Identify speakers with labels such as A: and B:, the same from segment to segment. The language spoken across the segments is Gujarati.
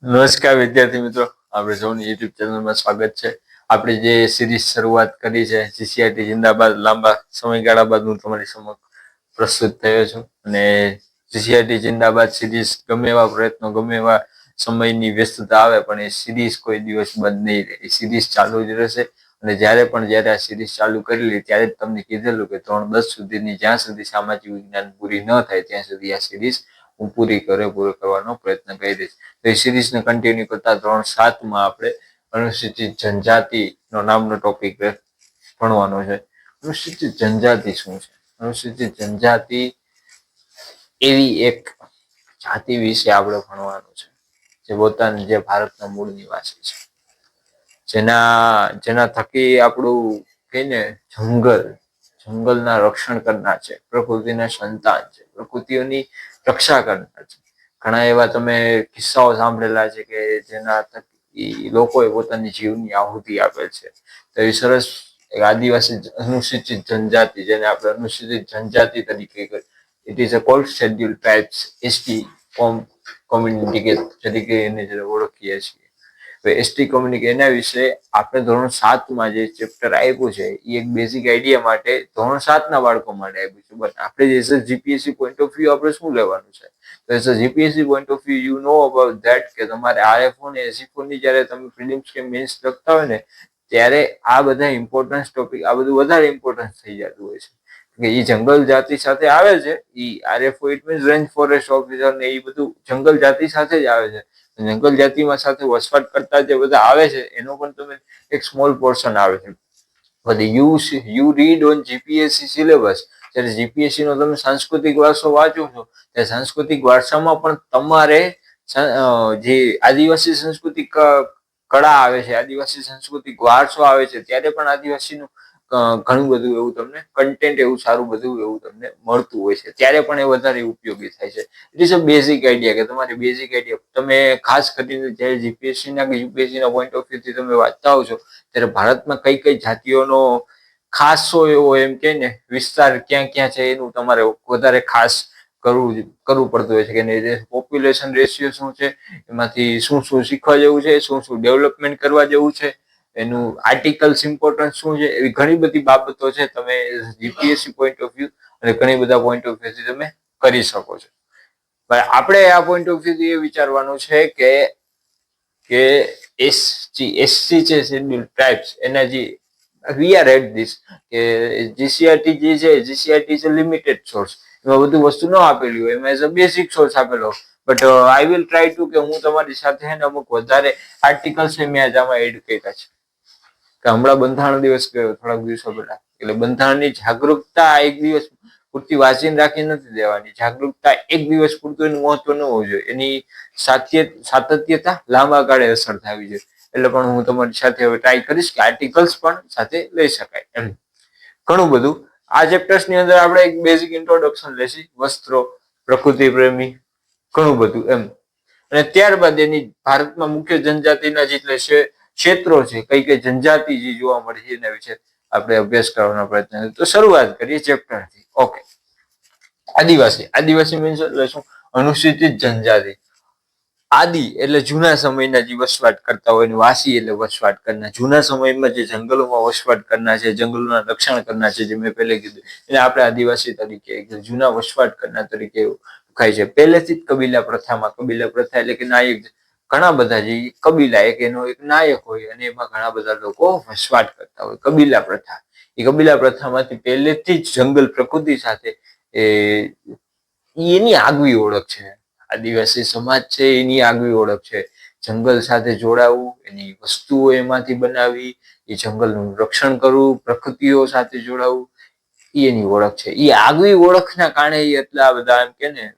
A: નમસ્કાર વિદ્યાર્થી મિત્રો, આપણે સૌની યુટ્યુબ ચેનલમાં સ્વાગત છે. આપણે જે સિરીઝ શરૂઆત કરી છે જીસીઆરટી જિંદાબાદ, લાંબા સમયગાળા બાદ હું તમારી સમક્ષ પ્રસ્તુત થયો છું. અને જીસીઆરટી જિંદાબાદ સિરીઝ ગમે એવા પ્રયત્નો, ગમે એવા સમયની વ્યસ્તતા આવે પણ એ સિરીઝ કોઈ દિવસ બંધ નહીં રહે. એ સિરીઝ ચાલુ જ રહેશે. અને જ્યારે આ સિરીઝ ચાલુ કરેલી ત્યારે જ તમને કીધેલું કે 3-10 સુધીની જ્યાં સુધી સામાજિક વિજ્ઞાન પૂરી ન થાય ત્યાં સુધી આ સિરીઝ હું પૂરો કરવાનો પ્રયત્ન કરીશ. તો એ સિરીઝને કન્ટિન્યુ કરતા 3-7માં આપણે અનુસૂચિત જનજાતિનો નામનો ટોપિક ભણવાનો છે. અનુસૂચિત જનજાતિ શું છે? અનુસૂચિત જનજાતિ એવી એક જાતિ વિશે આપણે ભણવાનું છે જે ભારતના મૂળ નિવાસી છે, જેના થકી આપણું કહીને જંગલના રક્ષણ કરનાર છે, પ્રકૃતિના સંતાન છે, પ્રકૃતિઓની રક્ષા કરનાર છે. ઘણા એવા તમે કિસ્સાઓ સાંભળેલા છે કે જેના થકી લોકોએ પોતાની જીવની આહુતિ આપેલ છે. તો એ સરસ એક આદિવાસી અનુસૂચિત જનજાતિ, જેને આપણે અનુસૂચિત જનજાતિ તરીકે it is a cold schedule tribes, ST community તરીકે એને ઓળખીએ છીએ. એસટી કોમ્યુનિટી એના વિશે આપણે ધોરણ 7માં જે ચેપ્ટર આપ્યું છે એ એક બેઝિક આઈડિયા માટે ધોરણ 7ના બાળકો માટે આપ્યું છે. બટ આપણે as a GPSC point of view આપણે શું લેવાનું છે? તો as a GPSC point of view you know about that કે તમારે આરએફઓ ને એસઈફઓ ની જ્યારે તમે પ્રિલિમ્સ કે મેન્સ લખતા હોય ને ત્યારે આ બધા ઇમ્પોર્ટન્સ ટોપિક, આ બધું વધારે ઇમ્પોર્ટન્સ થઈ જતું હોય છે કે એ જંગલ જાતિ સાથે આવે છે. એ RFO it means range forest officer ને એ બધું જંગલ જાતિ સાથે જ આવે છે. જંગલ જાતિમાં સાથે વસવાટ કરતા જે બધા આવે છે એનો પણ તમે એક સ્મોલ પોર્શન આવે છે. You read on GPSC syllabus. જ્યારે જીપીએસસી નો તમે સાંસ્કૃતિક વારસો વાંચો છો ત્યારે સાંસ્કૃતિક વારસામાં પણ તમારે જે આદિવાસી સંસ્કૃતિક કળા આવે છે, આદિવાસી સંસ્કૃતિક વારસો આવે છે, ત્યારે પણ આદિવાસીનું ઘણું બધું એવું તમને કન્ટેન્ટ, એવું સારું બધું એવું તમને મળતું હોય છે. ત્યારે પણ એ વધારે ઉપયોગી થાય છે. It is a basic idea કે તમારી બેઝિક આઈડિયા તમે ખાસ કરીને જ્યારે જીપીએસસીના કે યુપીએસસીના પોઈન્ટ ઓફ વ્યૂથી તમે વાંચતા હોવ છો ત્યારે ભારતમાં કઈ કઈ જાતિઓનો ખાસો એવો એમ કે ને વિસ્તાર ક્યાં ક્યાં છે એનું તમારે વધારે ખાસ કરવું પડતું હોય છે કે પોપ્યુલેશન રેશિયો શું છે, એમાંથી શું શું શીખવા જેવું છે, શું શું ડેવલપમેન્ટ કરવા જેવું છે, એનું આર્ટિકલ્સ ઇમ્પોર્ટન્સ શું છે, એવી ઘણી બધી બાબતો છે. તમે જીપીએસસી પોઈન્ટ ઓફ વ્યૂ અને ઘણી બધા પોઈન્ટ ઓફ વ્યૂથી તમે કરી શકો છો. આપણે આ પોઈન્ટ ઓફ વ્યૂથી એ વિચારવાનું છે કે એસસી છે, શેડ્યુલ ટ્રાઇબ્સ, એના જે વી આર એટ ધીસ કે જીસીઆરટી જે છે, જીસીઆરટી છે લિમિટેડ સોર્સ, એમાં બધું વસ્તુ ન આપેલી હોય, એમાં એઝ અ બેઝિક સોર્સ આપેલો. But I will try to કે હું તમારી સાથે અમુક વધારે આર્ટિકલ્સ મેં આમાં એડ કર્યા છે. કે હમણાં બંધારણ દિવસ ગયો થોડાક દિવસો પહેલા, એટલે બંધારણની જાગૃતતા એક દિવસ પૂરતી વાંચીને રાખી નથી દેવાની. જાગૃતતા એક દિવસ પૂરતું એનું મહત્વ ન હોવું જોઈએ, એની સાતત્યતા લાંબા ગાળે અસર થવી જોઈએ. એટલે પણ હું તમારી સાથે હવે ટ્રાય કરીશ કે આર્ટિકલ્સ પણ સાથે લઈ શકાય એમ. ઘણું બધું આ ચેપ્ટર્સ ની અંદર આપણે એક બેઝિક ઇન્ટ્રોડક્શન લેશી, વસ્ત્રો, પ્રકૃતિ પ્રેમી, ઘણું બધું એમ. અને ત્યારબાદ એની ભારતમાં મુખ્ય જનજાતિના જેટલા ક્ષેત્રો છે, કઈ કઈ જનજાતિ જે જોવા મળે છે એના વિશે આપણે અભ્યાસ કરવાનો પ્રયત્ન. તો શરૂઆત કરીએ ચેપ્ટરથી. ઓકે, આદિવાસી મીન્સ એટલે શું? અનુસૂચિત જનજાતિ. આદિ એટલે જૂના સમયના જે વસવાટ કરતા હોય, વાસી એટલે વસવાટ કરનાર, જૂના સમયમાં જે જંગલોમાં વસવાટ કરનાર છે, જંગલોના રક્ષણ કરનાર છે, જે મેં પહેલે કીધું એને આપણે આદિવાસી તરીકે, જૂના વસવાટ કરનાર તરીકે ઓળખાય છે. પહેલેથી જ કબીલા પ્રથા એટલે કે નાયક, ઘણા બધા જે કબીલા, એનો એક નાયક હોય અને એમાં ઘણા બધા લોકો વસવાટ કરતા હોય. કબીલા પ્રથા, એ કબીલા પ્રથામાંથી પહેલેથી જ જંગલ પ્રકૃતિ સાથે એની આગવી ઓળખ છે. આદિવાસી સમાજ છે એની આગવી ઓળખ છે. જંગલ સાથે જોડાવું, એની વસ્તુઓ એમાંથી બનાવી, એ જંગલનું રક્ષણ કરવું, પ્રકૃતિઓ સાથે જોડાવું, એની ઓળખ છે. એ આગવી ઓળખના કારણે એટલા બધા એમ કે ને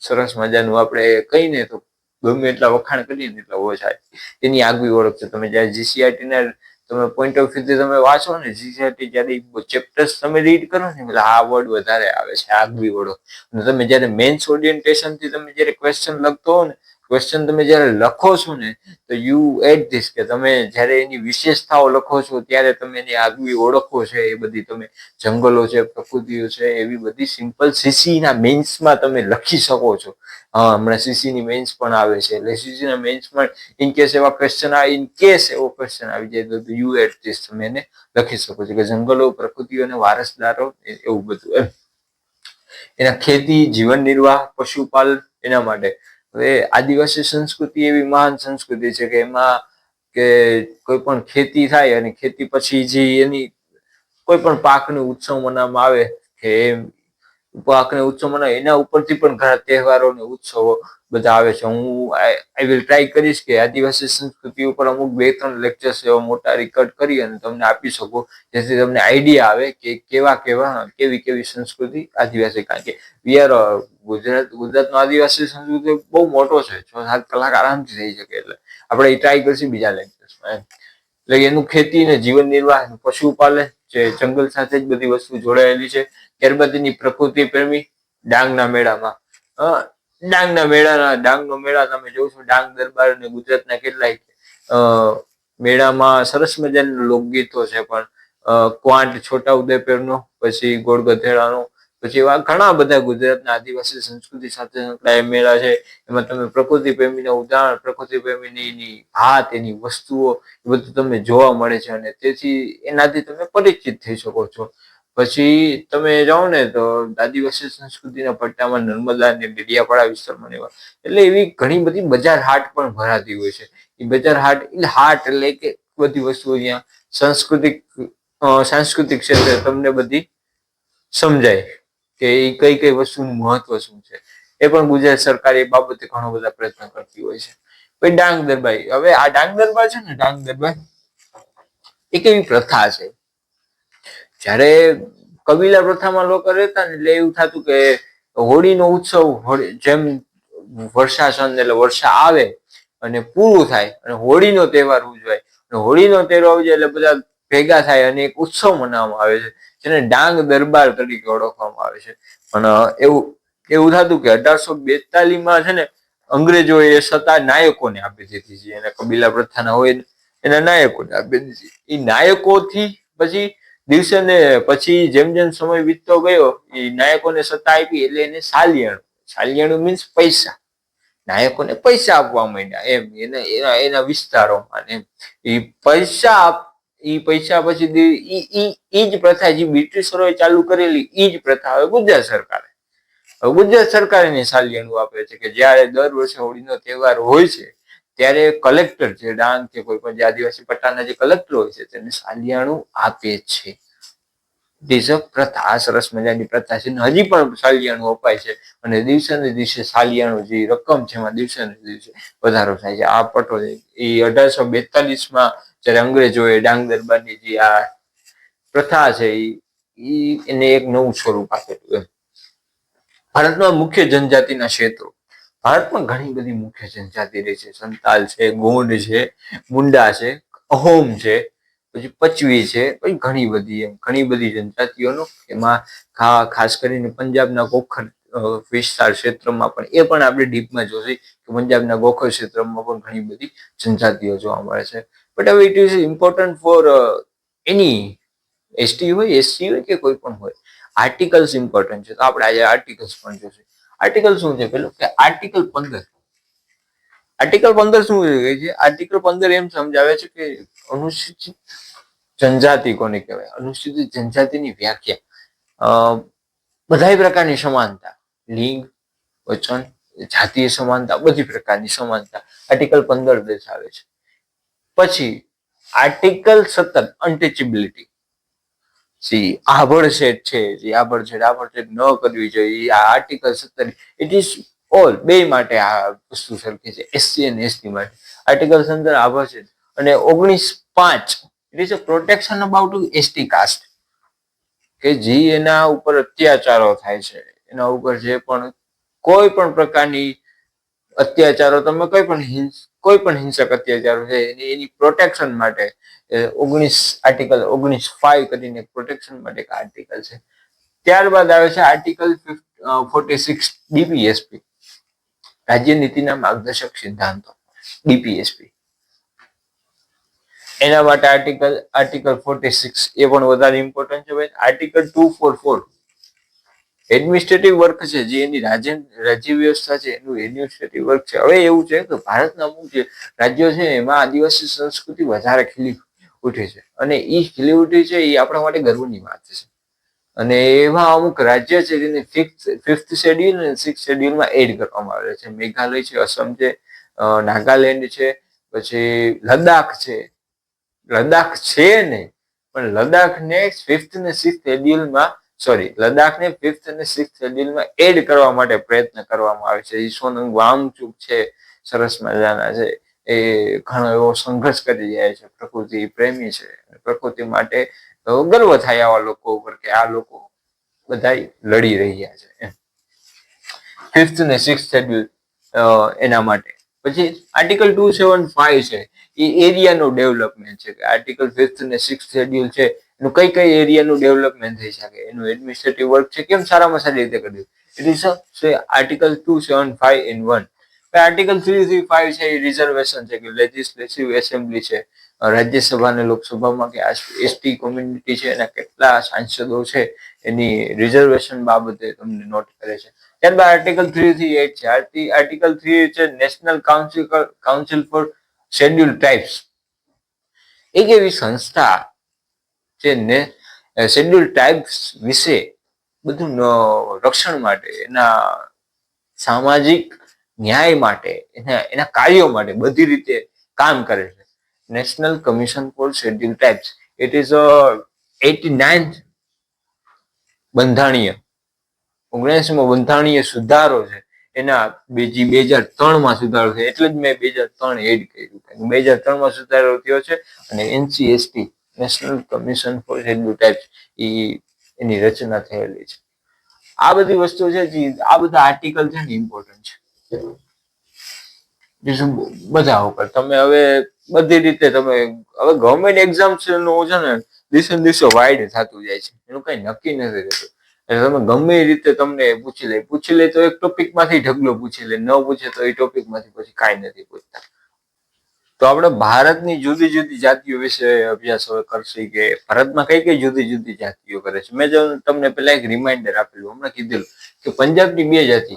A: સરસ મજાનું આપણે કહીને તો ગમે એટલા વખાણ કરીએ ને એટલા ઓછા. એની આગવી ઓળખ છે. તમે જયારે જીસીઆરટી ના તમે પોઈન્ટ ઓફ વ્યૂથી તમે વાંચો ને, જીસીઆરટી જયારે ચેપ્ટર્સ તમે રીડ કરો ને એટલે આ વર્ડ વધારે આવે છે, આગવી ઓળખ. અને તમે જયારે મેન્સ ઓરિએન્ટેશન થી તમે જયારે ક્વેશ્ચન લખતો હો ને ક્વેશ્ચન તમે જ્યારે લખો છો ને તો યુ એડ ધીસ, કે તમે જ્યારે એની વિશેષતાઓ લખો છો ત્યારે તમે એની આગવી ઓળખો છે એ બધી તમે જંગલો છે, પ્રકૃતિઓ છે, એવી બધી સિમ્પલ સીસી ના મેન્સમાં તમે લખી શકો છો. હમણાં સીસી ની મેન્સ પણ આવે છે, એટલે સીસી ના મેન્સમાં ઇન કેસ એવા ક્વેશ્ચન આવે, ઇન કેસ એવો ક્વેશ્ચન આવી જાય તો યુ એટ ધીસ તમે એને લખી શકો છો કે જંગલો, પ્રકૃતિઓ અને વારસદારો, એવું બધું એમ. એના ખેતી, જીવન નિર્વાહ, પશુપાલન, એના માટે. હવે આદિવાસી સંસ્કૃતિ એવી મહાન સંસ્કૃતિ છે કે એમાં કે કોઈ પણ ખેતી થાય અને ખેતી પછી જે એની કોઈ પણ પાકનો ઉત્સવ મનાવવામાં આવે કે પાકને ઉત્સવ મનાવે, એના ઉપરથી પણ ઘણા તહેવારો અને ઉત્સવો બધા આવે છે. હું આઈ વિલ ટ્રાય કરીશ કે આદિવાસી સંસ્કૃતિ ઉપર અમુક 2-3 લેક્ચર્સ એવા મોટા રેકોર્ડ કરી અને તમને આપી શકું, જેથી તમને આઈડિયા આવે કે કેવી સંસ્કૃતિ આદિવાસી. કારણ કે ગુજરાતનો આદિવાસી સંસ્કૃતિ બહુ મોટો છે, 6-7 કલાક આરામથી થઈ શકે. એટલે આપણે ટ્રાય કરશું બીજા લેક્ચર્સમાં. એટલે એનું ખેતી ને જીવન નિર્વાહ, પશુપાલન, જે જંગલ સાથે જ બધી વસ્તુ જોડાયેલી છે. ત્યારબાદ એની પ્રકૃતિ પ્રેમી, ડાંગના મેળામાં ડાંગનો મેળા તમે જોશો, ડાંગ દરબાર અને ગુજરાતના કેટલાય મેળામાં સરસ મજાના લોકગીતો છે. પણ ક્વાંટ છોટાઉદેપુરનો, પછી ગોળગધેડાનો, પછી એવા ઘણા બધા ગુજરાતના આદિવાસી સંસ્કૃતિ સાથે સંકળાયેલા મેળા છે. એમાં તમે પ્રકૃતિ પ્રેમીના ઉદાહરણ, પ્રકૃતિ પ્રેમીની ભાત, એની વસ્તુઓ, એ બધું તમને જોવા મળે છે અને તેથી એનાથી તમે પરિચિત થઈ શકો છો. પછી તમે જાઓ ને તો આદિવાસી સંસ્કૃતિના પટ્ટામાં નર્મદા અને ડેડિયાપાડા વિસ્તારમાં એવા, એટલે એવી ઘણી બધી બજાર હાટ પણ ભરાતી હોય છે. એ બજાર હાટ એટલે કે બધી વસ્તુઓ અહીંયા સાંસ્કૃતિક ક્ષેત્રે તમને બધી સમજાય કે એ કઈ વસ્તુનું મહત્વ શું છે. એ પણ ગુજરાત સરકાર એ બાબતે ઘણો બધા પ્રયત્ન કરતી હોય છે. પછી ડાંગ દરબાર. હવે આ ડાંગ દરબાર છે ને, ડાંગ દરબાર એક એવી પ્રથા છે, જયારે કબીલા પ્રથામાં લોકો રહેતા ને એટલે એવું થતું કે હોળીનો ઉત્સવ, જેમ વર્ષાસન એટલે વર્ષા આવે અને પૂરું થાય અને હોળીનો તહેવાર ઉજવાય, અને હોળીનો તહેવાર ઉજવાય એટલે બધા ભેગા થાય અને એક ઉત્સવ મનાવવામાં આવે છે, જેને ડાંગ દરબાર તરીકે ઓળખવામાં આવે છે. પણ એવું થતું કે 1842માં છે ને, અંગ્રેજોએ સત્તા નાયકોને આપી દીધી છે. એના કબીલા પ્રથાના હોય એના નાયકોને આપી દીધી. એ નાયકોથી પછી જેમ જેમ સમય વીતતો ગયો, એ નાયકોને સત્તા આપી એટલે એને સાલિયાણું મીન્સ પૈસા. નાયકોને પૈસા આપવા માંડ્યા એમ, એના વિસ્તારોમાં એમ. એ પૈસા પછી એ જ પ્રથા જે બ્રિટિશરોએ ચાલુ કરેલી, એ જ પ્રથા હવે ગુજરાત સરકારે સાલિયાણું આપે છે કે જયારે દર વર્ષે હોળીનો તહેવાર હોય છે ત્યારે કલેક્ટર છે ડાંગ કે કોઈ પણ આદિવાસી પટ્ટાના જે કલેક્ટર હોય છે તેને સાલિયાણું આપે છે. પ્રથા, આ સરસ મજાની પ્રથા છે. હજી પણ સાલિયાણું અપાય છે અને દિવસે ને દિવસે સાલિયાણું જે રકમ છે એમાં દિવસે ને દિવસે વધારો થાય છે. આ પટો એ 1842માં જયારે અંગ્રેજોએ ડાંગ દરબારની જે આ પ્રથા છે એને એક નવું સ્વરૂપ આપેલું એમ. ભારતમાં મુખ્ય જનજાતિના ક્ષેત્રો. ભારતમાં ઘણી બધી મુખ્ય જનજાતિ રહી છે. સંતાલ છે, ગોંડ છે, મુંડા છે, અહોમ છે, પછી પચવી છે, પછી ઘણી બધી જનજાતિઓનો એમાં ખાસ કરીને પંજાબના ગોખર વિસ્તાર ક્ષેત્રમાં પણ, એ પણ આપણે ડીપમાં જોશે કે પંજાબના ગોખર ક્ષેત્રમાં પણ ઘણી બધી જનજાતિઓ જોવા મળે છે. બટ હવે it is important for any ST હોય, એસસી હોય કે કોઈ પણ હોય, આર્ટિકલ્સ ઇમ્પોર્ટન્ટ છે. તો આપણે આજે આર્ટિકલ્સ પણ જોશું. આર્ટિકલ શું છે? પેલું કે આર્ટિકલ 15. આર્ટિકલ 15 શું છે? આર્ટિકલ 15 એમ સમજાવે છે કે અનુસૂચિત જનજાતિ કોને કહેવાય, અનુસૂચિત જનજાતિની વ્યાખ્યા, બધા પ્રકારની સમાનતા, લિંગ, વચન, જાતીય સમાનતા, બધી પ્રકારની સમાનતા આર્ટિકલ 15 દર્શાવે છે. પછી આર્ટિકલ 17 અનટચેબિલિટી. આભડછેડ છે, જે આભડછેડ ન કરવી જોઈએ, આ આર્ટિકલ 17 ઇટ ઇઝ ઓલ બે માટે આ વસ્તુ સરખી છે, એસસી અને એસટી માટે. આર્ટિકલ 17 આભડછેડ અને 19(5) it is a protection about ST caste, કે જે એના ઉપર અત્યાચારો થાય છે, એના ઉપર જે પણ કોઈ પણ પ્રકારની અત્યાચારો, તમે કોઈ પણ હિંસક અત્યાચારો છે એની પ્રોટેક્શન માટે આર્ટિકલ 19(5) કરીને પ્રોટેક્શન માટે એક આર્ટિકલ છે. ત્યારબાદ આવે છે આર્ટિકલ 46 ડીપીએસપી. રાજ્ય નીતિના માર્ગદર્શક સિદ્ધાંતો DPSP. એના માટે આર્ટિકલ 46 એ પણ વધારે ઇમ્પોર્ટન્ટ છે ભાઈ. આર્ટિકલ 244 એડમિનિસ્ટ્રેટિવ વર્ક છે, જે એની રાજ્ય વ્યવસ્થા છે એનું એડમિનિસ્ટ્રેટિવ વર્ક છે. હવે એવું છે કે ભારતના અમુક જે રાજ્યો છે એમાં આદિવાસી સંસ્કૃતિ વધારે ખીલી ઉઠે છે, અને એ ખીલી ઉઠી છે એ આપણા માટે ગર્વની વાત છે. અને એવા અમુક રાજ્ય છે જેને ફિફ્થ શેડ્યુલ અને સિક્સ શેડ્યુલમાં એડ કરવામાં આવે છે. મેઘાલય છે, અસમ છે, નાગાલેન્ડ છે, પછી લદ્દાખ છે. લદ્દાખ છે નહીં, પણ લદ્દાખને ફિફ્થ અને સિક્સ્થ શેડ્યુલમાં લદ્દાખને ફિફ્થ અને સિક્સ્થ શેડ્યુલમાં એડ કરવા માટે પ્રયત્ન કરવામાં આવે છે. સોનમ વાંગચુક છે, સરસ મજાના છે, એ ઘણો એવો સંઘર્ષ કરી રહ્યા છે, પ્રકૃતિ પ્રેમી છે, પ્રકૃતિ માટે ગર્વ થાય આવા લોકો ઉપર કે આ લોકો બધા લડી રહ્યા છે. ફિફ્થ અને સિક્સ્થ શેડ્યુલ એના માટે. પછી આર્ટિકલ 275 છે એ એરિયાનું ડેવલપમેન્ટ છે. આર્ટિકલ ફિફ્થ અને સિક્સ્થ શેડ્યુલ છે એનું કઈ એરિયાનું ડેવલપમેન્ટ થઈ શકે, એનું એડમિનિસ્ટ્રેટિવ વર્ક છે કેમ સારામાં સારી રીતે કર્યું. It is article 275 in 1. Article 335 છે એ રિઝર્વેશન છે કે લેજિસ્લેટિવ એસેમ્બલી છે, રાજ્યસભા અને લોકસભામાં કે એસટી કોમ્યુનિટી છે એના કેટલા સાંસદો છે એની રિઝર્વેશન બાબતે તમને નોટ કરે છે. ત્યારબાદ આર્ટિકલ 338 છે. આર્ટિકલ 3 છે national council four scheduled tribes. એક એવી સંસ્થા છે ને શેડ્યુલ ટ્રાઇબ્સ વિશે બધું રક્ષણ માટે, એના સામાજિક ન્યાય માટે, એના કાર્યો માટે બધી રીતે કામ કરે છે. National commission for scheduled tribes. It is 89th બંધારણીય 79મો બંધારણીય સુધારો છે. એના 2003માં સુધારો છે, એટલે જ મેં 2003 એડ કર્યું. 2003માં સુધારો થયો છે અને NCST national commission for scheduled tribes એની રચના થયેલી છે. આ બધી વસ્તુ છે, આ બધા આર્ટિકલ છે ને ઇમ્પોર્ટન્ટ છે બધા ઉપર. તમે હવે બધી રીતે તમે હવે ગવર્મેન્ટ એક્ઝામ્સ નું છે ને દિવસે દિવસે વાઇડ થતું જાય છે, એનું કઈ નક્કી નથી રહેતું. તમે ગમે એ રીતે તમને પૂછી લે તો એક ટોપિક માંથી ઢગલો પૂછી લે, ન પૂછે તો એ ટોપિક માંથી પછી કાંઈ નથી પૂછતા. તો આપણે ભારતની જુદી જુદી જાતિઓ વિશે અભ્યાસ કરશે કે ભારતમાં કઈ જુદી જુદી જાતિઓ કરે છે. મેં તમને પેલા એક રિમાઇન્ડર આપેલું, હમણાં કીધેલું કે પંજાબની 2 જાતિ,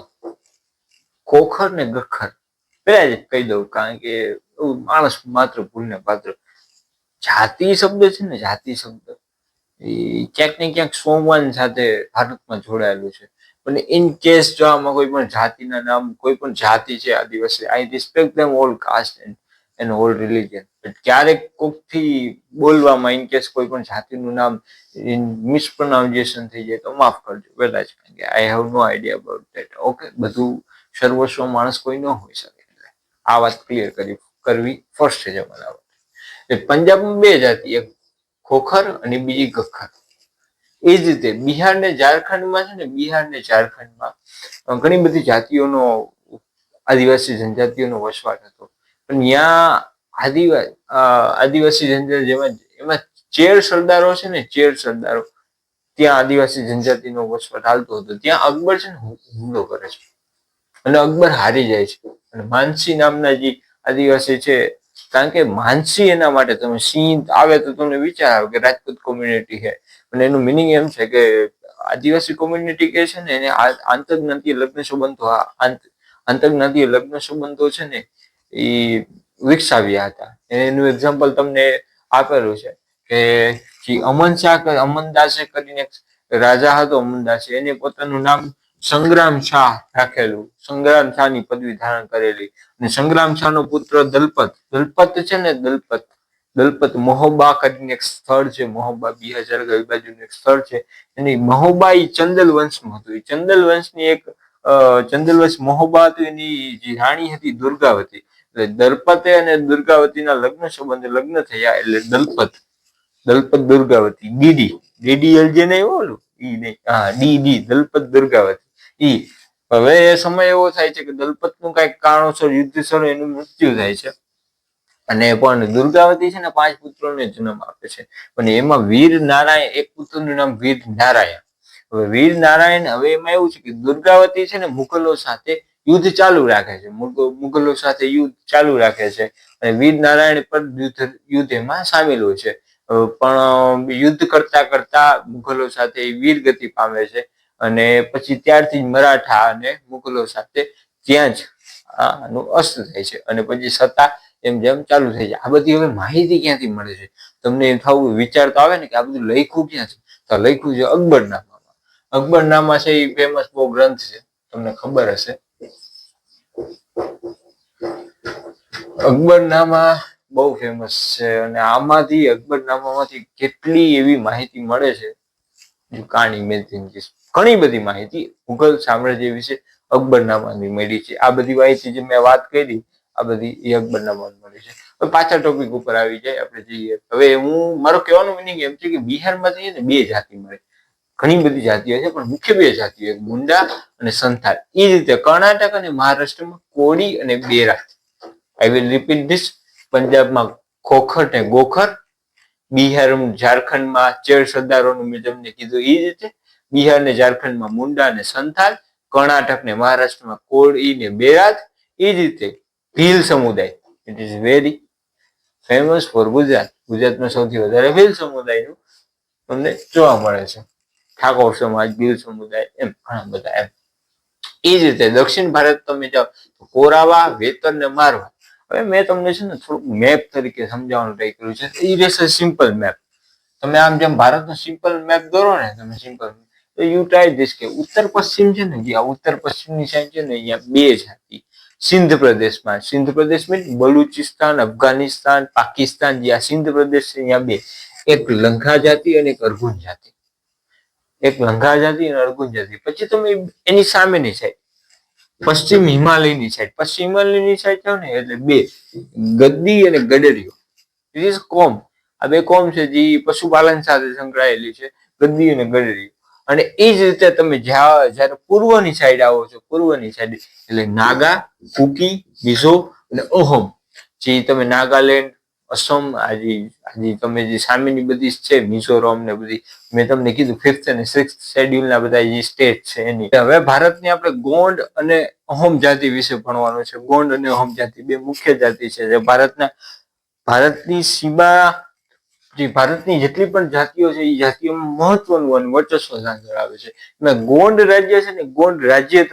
A: ખોખર ને ગખર. પેલા જ કહી દઉં, કારણ કે માણસ માત્ર ભૂલને પાત્ર. જાતિ શબ્દ છે ને, જાતિ શબ્દ એ ક્યાંક ને ક્યાંક સોમવાન સાથે ભારતમાં જોડાયેલું છે. પણ ઇન કેસ જો આમાં કોઈ પણ જાતિના નામ, કોઈ પણ જાતિ છે આદિવાસી, I respect them all caste and all religion. ક્યારેક કોકથી બોલવામાં ઇન કેસ કોઈ પણ જાતિનું નામ મિસપ્રોનાઉન્સિએશન થઈ જાય તો માફ કરજો પહેલા જ, કારણ કે I have no idea about that. Okay, બધું સર્વસ્વ માણસ કોઈ ન હોઈ શકે, એટલે આ વાત ક્લિયર કરવી ફર્સ્ટ છે અમારા. પંજાબમાં 2 જાતિ, એક ખોખર અને બીજી ગખર. એ જ રીતે બિહાર ને ઝારખંડમાં છે ને, બિહાર ને ઝારખંડમાં ઘણી બધી જાતિઓનો, આદિવાસી જનજાતિઓનો વસવાટ હતો. પણ ત્યાં આદિવાસી જનજાતિ એમાં ચેર સરદારો છે ને, ચેર સરદારો, ત્યાં આદિવાસી જનજાતિનો વસવાટ હાલતો હતો. ત્યાં અકબર છે ને હુમલો કરે છે અને અકબર હારી જાય છે. અને માનસી નામના જે આદિવાસી છે, કારણ કે માનસી એના માટે, તમે સિંહ આવે તો તમને વિચાર આવે કે રાજપૂત કોમ્યુનિટી છે, અને એનું મિનિંગ એમ છે કે આદિવાસી કોમ્યુનિટી કે છે ને એને આંતરજ્ઞાતીય લગ્ન સંબંધો છે ને એ વિકસાવ્યા હતા. એનું એક્ઝામ્પલ તમને આપેલું છે કે જે અમનદાસે કરીને રાજા હતો, અમનદાસે એને પોતાનું નામ સંગ્રામ શાહ રાખેલું, સંગ્રામ શાહની પદવી ધારણ કરેલી. અને સંગ્રામ શાહનો પુત્ર દલપત છે ને, દલપત મહોબા કરીને એક સ્થળ છે, મહોબા 2000 ગઈ બાજુનું એક સ્થળ છે. એની મહોબા એ ચંદલ વંશનું હતું. એ ચંદલ વંશની એક ચંદલવંશ મહોબા હતું, એની જે રાણી હતી દુર્ગાવતી. એટલે દલપતે અને દુર્ગાવતીના લગ્ન થયા, એટલે દલપત દુર્ગાવતી, ડીડીએલ જે નહીં ઓલું ઈ નહીં, હા ડી દલપત દુર્ગાવતી. ઈ હવે એ સમય એવો થાય છે કે દલપતનું કઈક કારણોસર યુદ્ધસર એનું મૃત્યુ થાય છે. અને પણ દુર્ગાવતી છે ને 5 પુત્રોને જન્મ આપે છે. પણ એમાં વીર નારાયણ, એક પુત્રનું નામ વીર નારાયણ. હવે વીર નારાયણ, હવે એમાં એવું છે કે દુર્ગાવતી છે ને મુગલો સાથે યુદ્ધ ચાલુ રાખે છે, મુગલો સાથે યુદ્ધ ચાલુ રાખે છે અને વીર નારાયણ પણ યુદ્ધ એમાં સામેલ હોય છે. પણ યુદ્ધ કરતા કરતા મુગલો સાથે વીરગતિ પામે છે અને પછી ત્યારથી મરાઠા અને મુગલો સાથે ત્યાં જ આનું અસ્ત થાય છે અને પછી સત્તા એમ જેમ ચાલુ થઈ જાય. આ બધી હવે માહિતી ક્યાંથી મળે છે? તમને એમ થવું વિચાર તો આવે ને કે આ બધું લખ્યું ક્યાં છે? તો લખ્યું છે અકબરનામામાં. અકબરનામા છે એ ફેમસ બહુ ગ્રંથ છે, તમને ખબર હશે. અકબરનામા બહુ ફેમસ છે અને આમાંથી અકબરનામામાંથી કેટલી એવી માહિતી મળે છે, કહાની મેલતીની ઘણી બધી માહિતી મુઘલ સામ્રાજ્ય વિશે અકબરનામાની મળી છે. આ બધી માહિતી જે મેં વાત કરી આ બધી એ અકબરનામાની મળી છે. હવે પાછા ટોપિક ઉપર આવી જાય, આપણે જઈએ. હવે મારો કહેવાનો મિનિંગ એમ છે કે બિહારમાં જઈએ ને 2 જાતિ મળે. ઘણી બધી જાતિઓ છે પણ મુખ્ય 2 જાતિઓ, મુંડા અને સંથાલ. એ રીતે કર્ણાટક અને મહારાષ્ટ્રમાં કોળી અને Bera. I will repeat this. પંજાબમાં ખોખર ને ગોખર, બિહાર ઝારખંડમાં ચેર સરદારોનું મેં તમને કીધું એ રીતે, બિહાર ને ઝારખંડમાં મુંડા અને સંથાલ, કર્ણાટક ને મહારાષ્ટ્રમાં કોળી ને બેરાત. એ રીતે ભીલ સમુદાય, it is very famous for Gujarat. ગુજરાતમાં સૌથી વધારે ભીલ સમુદાયનું તમને જોવા મળે છે. ઠાકોર સમાજ, ભીલ સમુદાય, એમ ઘણા બધા એમ. એ જ રીતે દક્ષિણ ભારત તમે જાઓ તો કોરાવા, વેતર ને મારવા. હવે મેં તમને છે ને થોડુંક મેપ તરીકે સમજાવવાનું ટ્રાય કર્યું છે. એ રહેશે સિમ્પલ મેપ. તમે આમ જેમ ભારતનો સિમ્પલ મેપ દોરો ને, તમે સિમ્પલ તો યુ ટ્રાય ધીસ કે ઉત્તર પશ્ચિમ છે ને, જે આ ઉત્તર પશ્ચિમની સાઈડ છે ને, અહીંયા 2 જાતિ. સિંધ પ્રદેશમાં, સિંધ પ્રદેશ મીન્સ બલુચિસ્તાન, અફઘાનિસ્તાન, પાકિસ્તાન, જે આ સિંધ પ્રદેશ છે અહીંયા 2, એક લંઘા જાતિ અને એક અર્ગુન જાતિ. એક લંઘા જાતિ અને અર્ગુન જાતિ. પછી તમે એની સામેની સાઈડ પશ્ચિમ હિમાલયની સાઈડ, પશ્ચિમ હિમાલયની સાઈડ જાવ ને એટલે 2 ગદ્દી અને ગડરિયો. ઇટ ઇઝ કોમ. આ 2 કોમ છે જે પશુપાલન સાથે સંકળાયેલી છે, ગદ્દી અને ગડરિયો. અને એ જ રીતે તમે જ્યારે પૂર્વની સાઈડ આવો છો, પૂર્વની સાઈડ એટલે નાગા, કુકી, મિઝો અને અહોમ. જે તમે નાગાલેન્ડ, અસમ, આજે તમે જે સામેની બધી છે મિઝોરમ ને બધી, મેં તમને કીધું 5th અને 6th શેડ્યુલના બધા જે સ્ટેટ છે એની. હવે ભારતની આપણે ગોંડ અને અહોમ જાતિ વિશે ભણવાનું છે. ગોંડ અને અહોમ જાતિ 2 મુખ્ય જાતિ છે જે ભારતની સીમા, જે ભારતની જેટલી પણ જાતિઓ છે એ જાતિઓમાં મહત્વનું અને વર્ચસ્વ સ્થાન ધરાવે છે. એમાં ગોંડ રાજ્ય છે ને, ગોંડ રાજ્ય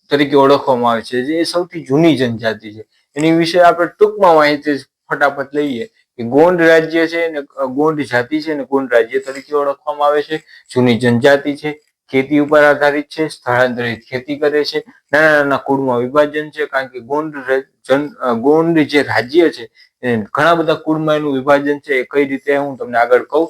A: તરીકે ઓળખવામાં આવે છે, જે સૌથી જૂની જનજાતિ છે. એની વિશે આપણે ટૂંકમાં માહિતી ફટાફટ લઈએ કે ગોંડ રાજ્ય છે ને, ગોંડ જાતિ છે ને, ગોંડ રાજ્ય તરીકે ઓળખવામાં આવે છે. જૂની જનજાતિ છે, ખેતી ઉપર આધારિત છે, સ્થળાંતરિત ખેતી કરે છે, નાના નાના કુળમાં વિભાજન છે. કારણ કે ગોંડ જે રાજ્ય છે ઘણા બધા કુળમાં એનું વિભાજન છે. કઈ રીતે હું તમને આગળ કહું.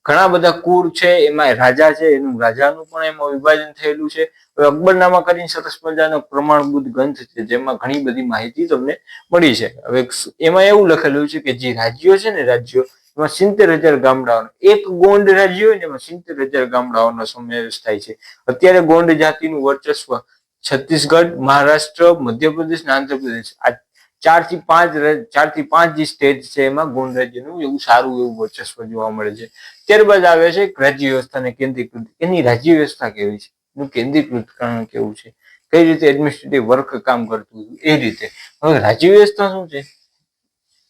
A: ઘણા બધા કુળ છે, એમાં રાજા છે, એનું રાજાનું પણ એમાં વિભાજન થયેલું છે. હવે અકબરનામા કરીને સરસ મજાનો પ્રમાણભૂત ગ્રંથ છે જેમાં ઘણી બધી માહિતી તમને મળી છે. હવે એમાં એવું લખેલું છે કે જે રાજ્યો છે ને, રાજ્યો એમાં 70,000 ગામડાઓનો, એક ગોંડ રાજ્ય હોય ને એમાં 70,000 ગામડાઓનો સમાવેશ થાય છે. અત્યારે ગોંડ જાતિનું વર્ચસ્વ છત્તીસગઢ, મહારાષ્ટ્ર, મધ્યપ્રદેશ અને આંધ્રપ્રદેશ, આ 4 થી 5 જે સ્ટેટ છે એમાં ગોંડ રાજ્યનું એવું સારું એવું વર્ચસ્વ જોવા મળે છે. ત્યારબાદ આવે છે રાજ્ય વ્યવસ્થા અને કેન્દ્રીકૃત. એની રાજ્ય વ્યવસ્થા કેવી છે, એનું કેન્દ્રીકૃતકરણ કેવું છે, કઈ રીતે એડમિનિસ્ટ્રેટિવ વર્ક કામ કરતું એ રીતે. હવે રાજ્ય વ્યવસ્થા શું છે?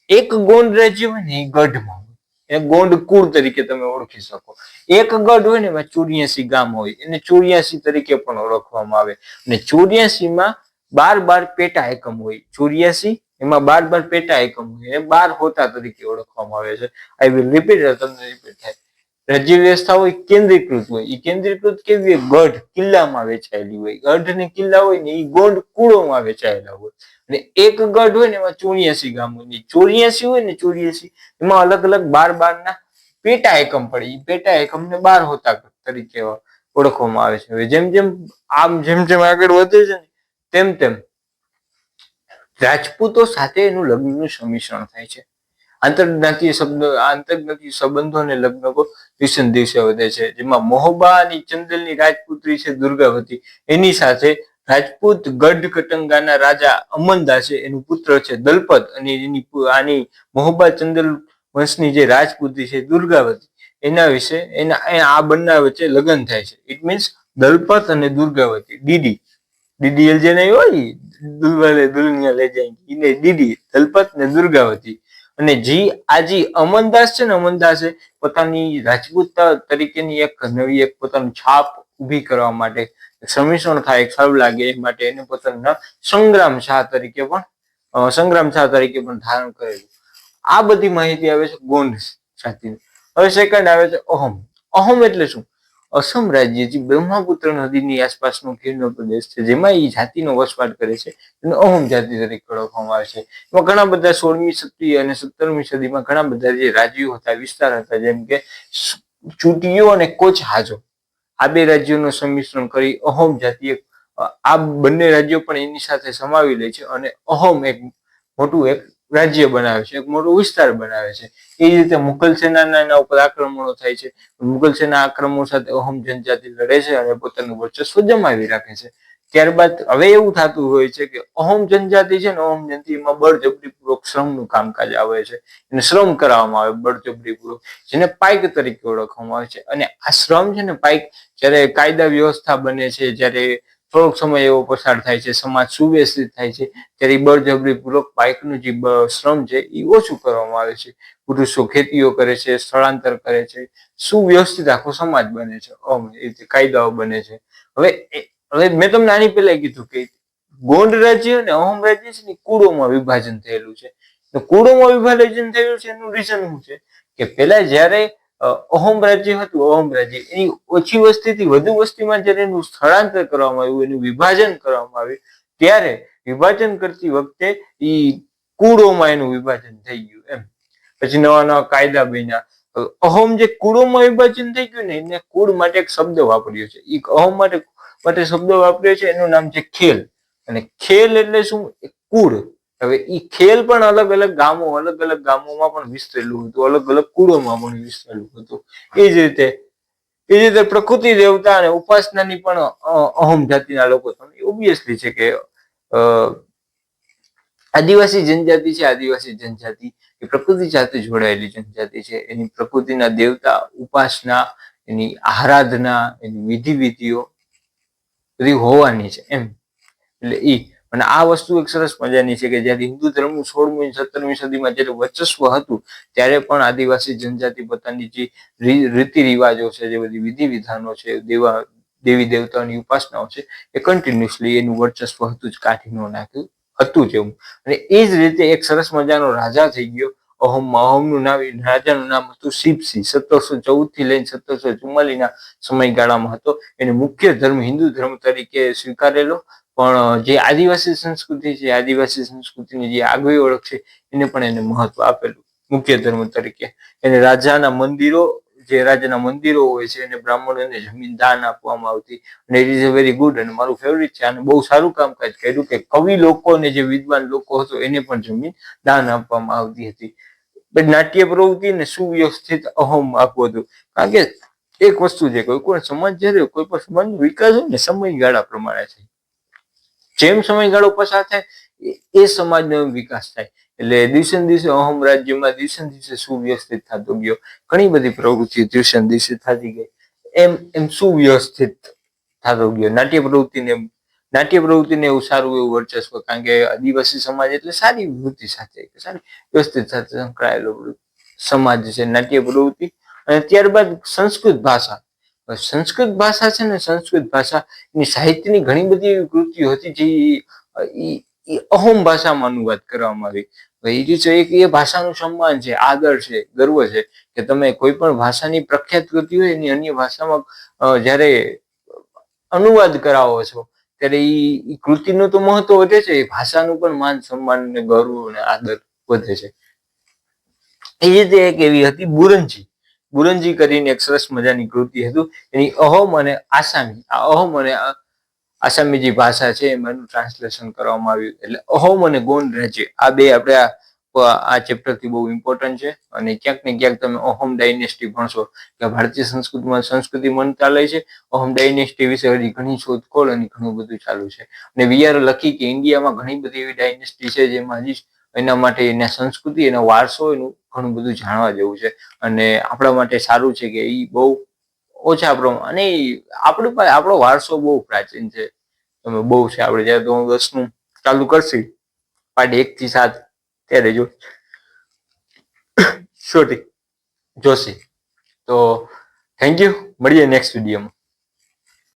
A: એક ગોંડ રાજ્ય હોય ને એ ગઢમાં હોય, એ ગોંડ કુળ તરીકે તમે ઓળખી શકો. એક ગઢ હોય ને એમાં 84 ગામ હોય, એને 84 તરીકે પણ ઓળખવામાં આવે. અને 84 માં 12 પેટા એકમ હોય. 84 એમાં 12 પેટા એકમ હોય, એ 12 હોતા તરીકે ઓળખવામાં આવે છે. આઈ વિલ રિપીટ, તમને રિપીટ થાય. રાજ્ય વ્યવસ્થા હોય કેન્દ્રીકૃત હોય. એ કેન્દ્રીકૃત કેવી હોય? ગઢ કિલ્લામાં વેચાયેલી હોય. ગઢ ને કિલ્લા હોય ને એ ગોંડ કુળોમાં વેચાયેલા હોય. અને એક ગઢ હોય ને એમાં 84 ગામ હોય. 84 હોય ને 84 એમાં અલગ અલગ 12 ના પેટા એકમ પડે. એ પેટા એકમ ને 12 હોતા તરીકે ઓળખવામાં આવે છે. હવે જેમ જેમ આગળ વધે છે ને તેમ તેમ રાજપૂતો સાથે એનું લગ્નનું સમિશ્રણ થાય છે. આંતરજ્ઞાતીય સંબંધો અને લગ્ન દિવસે દિવસે વધે છે. જેમાં મહોબા અને ચંદેલની રાજપુત્રી છે દુર્ગાવતી, એની સાથે રાજપૂત ગઢ કટંગાના રાજા અમનદાસે એનું પુત્ર છે દલપત, અને આની મહોબા ચંદેલ વંશની જે રાજપુત્રી છે દુર્ગાવતી, એના વિશે આ બંને વચ્ચે લગ્ન થાય છે. ઇટ મીન્સ દલપત અને દુર્ગાવતી, ડીડી. DDL જે નહીં હોય દુલ્હલે દુલ્હનિયા લઈ જાય એને ડીડી દલપત ને દુર્ગાવતી. અને જી અમનદાસ છે ને, અમનદાસે પોતાની રાજપૂત તરીકેની એક નવી એક પોતાનું છાપ ઊભી કરવા માટે સમિશ્રણ થાય, એક સારું લાગે એ માટે એને પોતાના સંગ્રામ શાહ તરીકે પણ ધારણ કરેલું. આ બધી માહિતી આવે છે ગોંડ જાતિની. હવે સેકન્ડ આવે છે અહોમ. અહોમ એટલે શું? અસમ રાજ્ય જે બ્રહ્મપુત્ર નદીની આસપાસનો ખીણનો પ્રદેશ છે, જેમાં એ જાતિનો વસવાટ કરે છે, એને અહોમ જાતિ તરીકે ઓળખવામાં આવે છે. એમાં ઘણા બધા 16મી સદી અને 17મી સદીમાં ઘણા બધા જે રાજ્યો હતા, વિસ્તાર હતા, જેમ કે ચૂંટીઓ અને કોચ હાજો, આ બે રાજ્યોનું સંમિશ્રણ કરી અહોમ જાતિ, આ બંને રાજ્યો પણ એની સાથે સમાવી લે છે અને અહોમ એક મોટું એક રાજ્ય બનાવે છે, એક મોટો વિસ્તાર બનાવે છે. એ રીતે મુઘલ સેનાના એના ઉપર આક્રમણો થાય છે. મુઘલ સેના આક્રમણો સાથે અહોમ જનજાતિ લડે છે અને પોતાનું વર્ચસ્વ જમાવી રાખે છે. ત્યારબાદ હવે એવું થતું હોય છે કે અહોમ જનજાતિ છે ને, અહોમ જનજાતિમાં બળજબરીપૂર્વક શ્રમનું કામકાજ આવે છે, એને શ્રમ કરાવવામાં આવે બળજબરીપૂર્વક, જેને પાઇક તરીકે ઓળખવામાં આવે છે. અને આ શ્રમ છે ને, પાઇક જ્યારે કાયદા વ્યવસ્થા બને છે, જ્યારે થોડોક સમય એવો પસાર થાય છે, સમાજ સુવ્યવસ્થિત થાય છે, ત્યારે બળજબરીપૂર્વક પાઇકનું જે શ્રમ છે એ ઓછું કરવામાં આવે છે. પુરુષો ખેતીઓ કરે છે, સ્થળાંતર કરે છે, સુવ્યવસ્થિત આખો સમાજ બને છે, એ રીતે કાયદાઓ બને છે. હવે મેં તમને આની પહેલા કીધું કે ગોંડ રાજ્ય અને અહોમ રાજ્ય છે ને, કુળોમાં વિભાજન થયેલું છે. કુળોમાં વિભાજન થયેલું છે એનું રીઝન શું છે કે પેલા જયારે અહોમ રાજ્ય હતું, અહોમ રાજ્ય એની ઓછી વસ્તીથી વધુ વસ્તીમાં જયારે એનું સ્થળાંતર કરવામાં આવ્યું, એનું વિભાજન કરવામાં આવ્યું, ત્યારે વિભાજન કરતી વખતે એ કુળોમાં એનું વિભાજન થઈ ગયું એમ. પછી નવા નવા કાયદા બન્યા. અહોમ જે કુળોમાં વિભાજન થઈ ગયું ને, એને કુળ માટે એક શબ્દ વાપર્યો છે. એ અહોમ માટે શબ્દ વાપર્યો છે, એનું નામ છે ખેલ. અને ખેલ એટલે શું? કુળ. હવે એ ખેલ પણ અલગ અલગ ગામોમાં પણ વિસ્તરેલું હતું, અલગ અલગ કુળોમાં પણ વિસ્તરેલું હતું. એ જ રીતે પ્રકૃતિ દેવતા અને ઉપાસનાની પણ અહોમ જાતિના લોકો, ઓબ્વિયસલી છે કે આદિવાસી જનજાતિ છે, આદિવાસી જનજાતિ એ પ્રકૃતિ સાથે જોડાયેલી જનજાતિ છે. એની પ્રકૃતિના દેવતા, ઉપાસના, એની આરાધના, એની વિધિઓ બધી હોવાની છે એમ. એટલે અને આ વસ્તુ એક સરસ મજાની છે કે જયારે હિન્દુ ધર્મનું 16મી 17મી સદીમાં જયારે વર્ચસ્વ હતું, ત્યારે પણ આદિવાસી જનજાતિ પોતાની જે રીતિ રિવાજો છે, જે બધી વિધિ વિધાનો છે, દેવી દેવતાઓની ઉપાસનાઓ છે, એ કન્ટિન્યુઅસલી એનું વર્ચસ્વ હતું જ, કાઢી ન નાખ્યું હતું જ એવું. અને એ જ રીતે એક સરસ મજાનો રાજા થઈ ગયો અહોમમાં. અહોમનું રાજાનું નામ હતું શિવસિંહ. 1714 થી લઈને 1744 સમયગાળામાં હતો. એને મુખ્ય ધર્મ હિન્દુ ધર્મ તરીકે સ્વીકારેલો, પણ જે આદિવાસી સંસ્કૃતિ છે, આદિવાસી સંસ્કૃતિની જે આગવી ઓળખ છે, એને પણ એને મહત્વ આપેલું મુખ્ય ધર્મ તરીકે. એને રાજાના મંદિરો હોય છે, એને બ્રાહ્મણોને જમીન દાન આપવામાં આવતી. અને it is a very good, અને મારું ફેવરિટ છે. આને બહુ સારું કામકાજ કર્યું કે કવિ લોકો અને જે વિદ્વાન લોકો હતો એને પણ જમીન દાન આપવામાં આવતી હતી. નાટ્ય પ્રવૃત્તિ ને સુવ્યવસ્થિત અહોમ આપવું હતું. કારણ કે એક વસ્તુ છે, કોઈ પણ સમાજ જયારે કોઈ પણ સમાજનો વિકાસ હોય ને, સમયગાળા પ્રમાણે થાય. જેમ સમયગાળો પસાર થાય એ સમાજનો વિકાસ થાય. એટલે દિવસે ને દિવસે અહોમ રાજ્યમાં દિવસે ને દિવસે સુવ્યવસ્થિત થતો ગયો. ઘણી બધી પ્રવૃત્તિ દિવસે ને દિવસે થતી ગઈ. એમ સુવ્યવસ્થિત થતો ગયો. નાટ્ય પ્રવૃત્તિને એવું સારું એવું વર્ચસ્વ, કારણ કે આદિવાસી સમાજ એટલે સારી વૃત્તિ સાથે, સારી વ્યવસ્થિત સાથે સંકળાયેલો સમાજ છે, નાટ્ય પ્રવૃત્તિ. અને ત્યારબાદ સંસ્કૃત ભાષા. સંસ્કૃત ભાષા છે ને, સંસ્કૃત ભાષા એની સાહિત્યની ઘણી બધી એવી કૃતિઓ હતી જે અહોમ ભાષામાં અનુવાદ કરવામાં આવી. એ ભાષાનું સન્માન છે, આદર છે, ગર્વ છે કે તમે કોઈ પણ ભાષાની પ્રખ્યાત કૃતિ હોય એની અન્ય ભાષામાં જયારે અનુવાદ કરાવો છો, ત્યારે એ કૃતિનું તો મહત્વ વધે છે, એ ભાષાનું પણ માન સન્માન ને ગૌરવ અને આદર વધે છે. એ રીતે એક એવી હતી બુરંજી કરીને એક સરસ મજાની કૃતિ હતું. એની અહોમ અને આસામી, અહોમ અને આસામી જે ભાષા છે એનું ટ્રાન્સલેશન કરવામાં આવ્યું. એટલે અહોમ અને ગોંડ રાજ્ય, આ બે આપણે આ ચેપ્ટર થી બહુ ઇમ્પોર્ટન્ટ છે. અને ક્યાંક ને ક્યાંક તમે અહોમ ડાયનેસ્ટી ભણશો કે ભારતીય સંસ્કૃતિ મંત્રાલય છે, અહોમ ડાયનેસ્ટી વિશે હજી ઘણી શોધખોળ અને ઘણું બધું ચાલુ છે. અને વી આર લકી કે ઇન્ડિયામાં ઘણી બધી એવી ડાયનેસ્ટી છે જેમાં હજી એના માટે એના સંસ્કૃતિ, એનો વારસો, એનું ઘણું બધું જાણવા જેવું છે. અને આપણા માટે સારું છે કે એ બહુ ઓછા પ્રમાણ, અને આપણો વારસો બહુ પ્રાચીન છે. તમે બહુ છે આપણે જ્યારે ધોરણ 10નું ચાલુ કરશી પાર્ટ 1 થી 7 ત્યારે જો સોરી જોશી. તો થેન્ક યુ, મળીએ નેક્સ્ટ વિડીયોમાં.